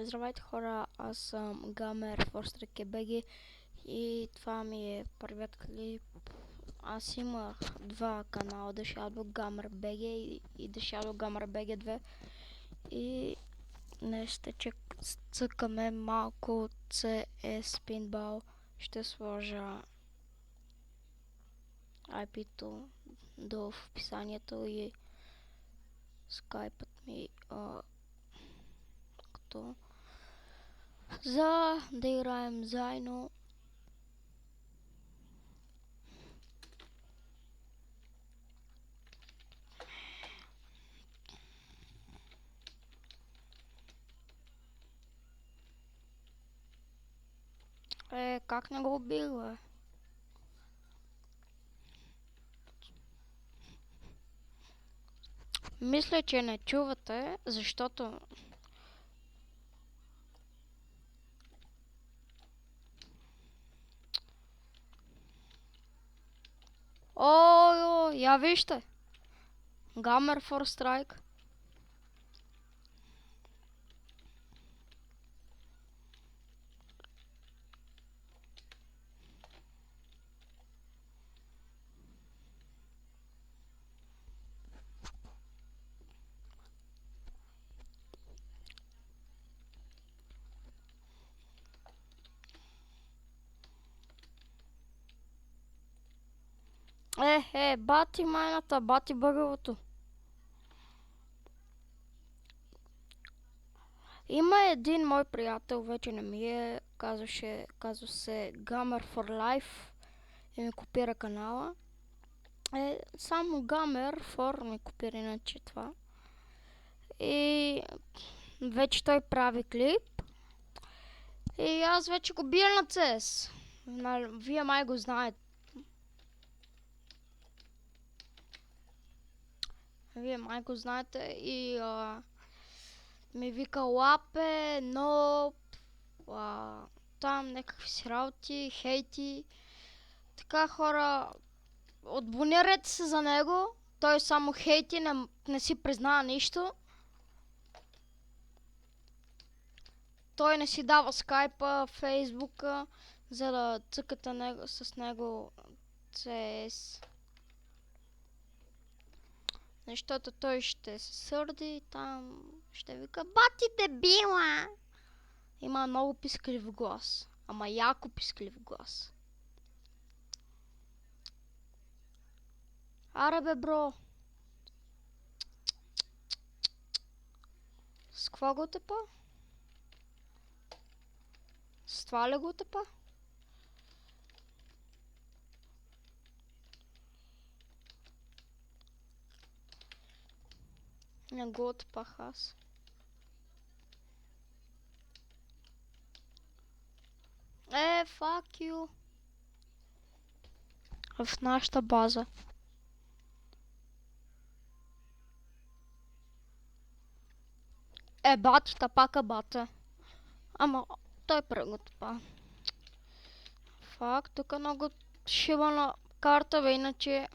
Здравейте хора, аз съм Gamer Forster BG и това ми е първият клип. Аз имах два канала, The Shadow Gamer BG и The Shadow Gamer BG 2 и днес ще цъкаме малко CS Pinball. Ще сложа IP-то долу в описанието и скайпът ми като за да играем заедно. Как не го убих, бе? Мисля, че не чувате, защото... О, я вижте! Gamer for Strike. Бати майната, бати бъгавото. Има един мой приятел, вече не ми е, казва се Gamer for Life и ми копира канала. Само Gamer for ми копира иначе това. И вече той прави клип. И аз вече го бия на CS. Вие май го знаете. Вие май го знаете и ми вика лапе, но там някакви си работи, хейти. Така хора, отбонирайте се за него. Той само хейти, не си признава нищо. Той не си дава скайпа, фейсбука, за да цъкате с него CS. Защото той ще се сърди там, ще вика бати дебила. Има много писклив глас, ама яко писклив глас. Аре бе бро. С какво го тъпа? С това ли го тъпа? Не го отпах аз. Fuck you. В нашата база. Батата, пака бата. Ама той преготва. Фак, тук много шибана карта, бе, иначе...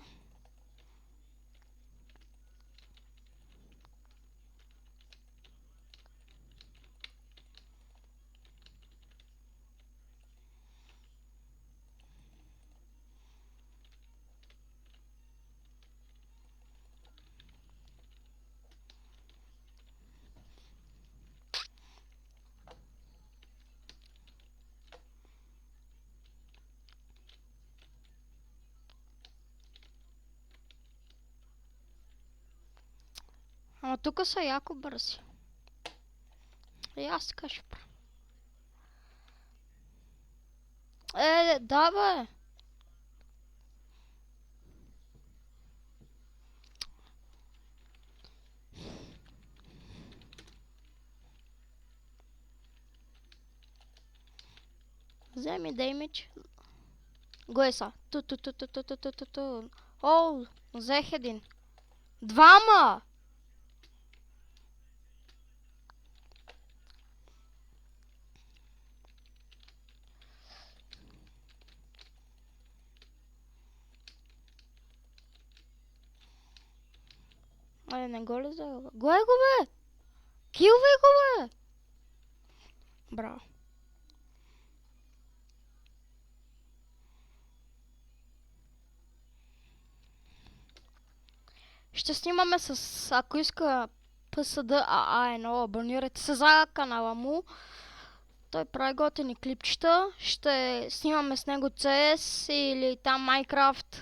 Ама тук са яко бързи. И аз така ще правя. Да бе. Вземи деймидж. Го са. Ту. О, взех един. Двама! Не го ли взел? Го бе! Килвай го бе! Браво. Ще снимаме с, ако иска ПСД АА1, абонирайте се за канала му. Той прави готини клипчета. Ще снимаме с него CS или там Minecraft.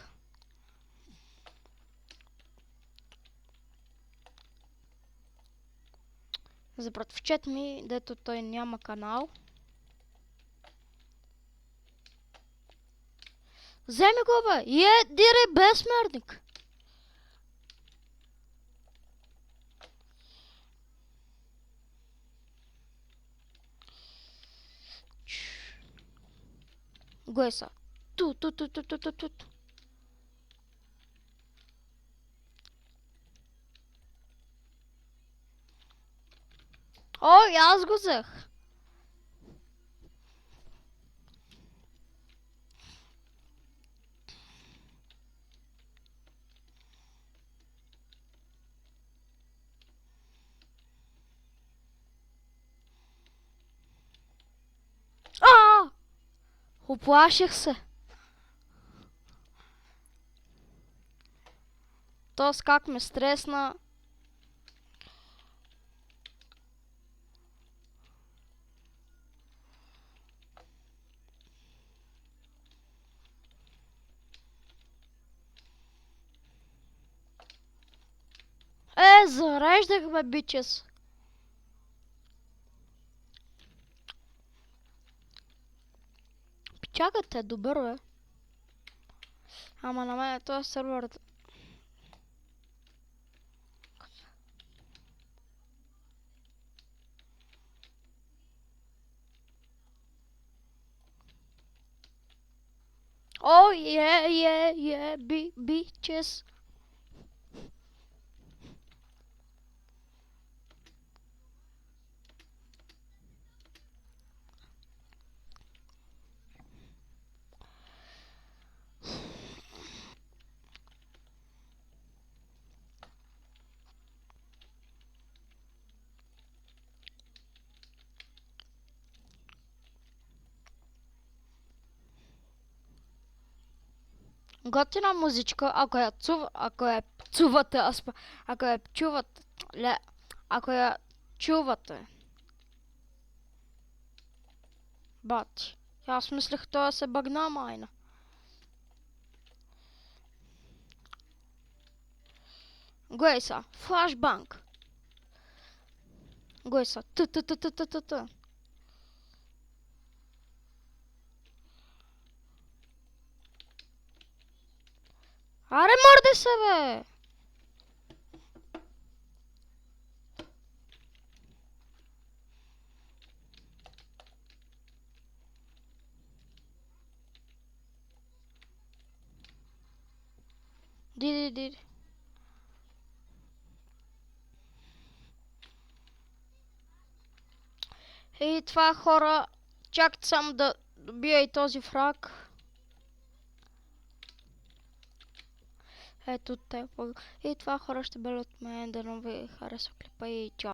За братовчет ми, дето той няма канал. Вземи го, бе! Дирай безсмъртник! Го е са. Ту. Ой, аз го взех. Оплаших се. То как ме стресна. Зареждах, бе, бичес. Чакайте, е добър, бе. Ама на мен този сервер... О, бичес. Готина музичка, ако я чувате, ако я чувате, ако я чувате. Бати. Аз мислех, това се багна майна. Гледай са, флашбанк. Гледай са, т. Аре, мърде се, бе! Диди. И това хора, чакайте само да добия и този фраг. Ето те. И това хора ще бъде от мен, да не ви харесва клипа и чао.